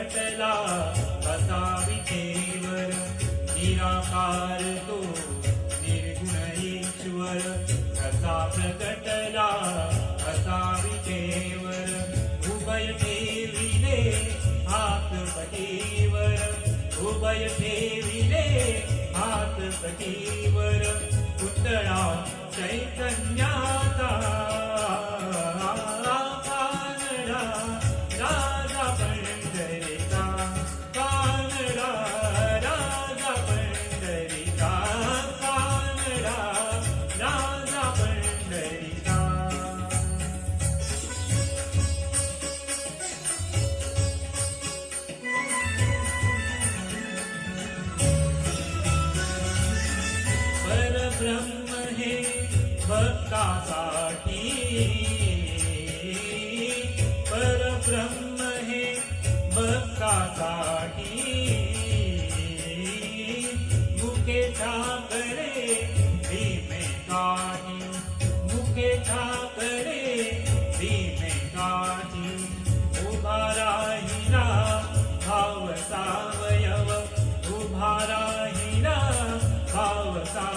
प्रकटला असा विठेवर, निराकार तो निर्गुण ईश्वर कसा प्रकटला असा विठेवर, उभय ठेविले हात पटीवर, उभय ठेविले हात पटीवर, पुतळा चैतन्याचा कानडा राजा पंढरीचा, कानडा राजा पंढरीचा, कानडा राजा पंढरीचा. परब्रह्म हे भक्तासाठी, परब्रह्म हे भक्तासाठी, मुखे ठाकरे भीमे काही, मुखे ठाकरे भीमे काही, उभा राहिला भाव सावयव, उभा राहिला भाव सावयव,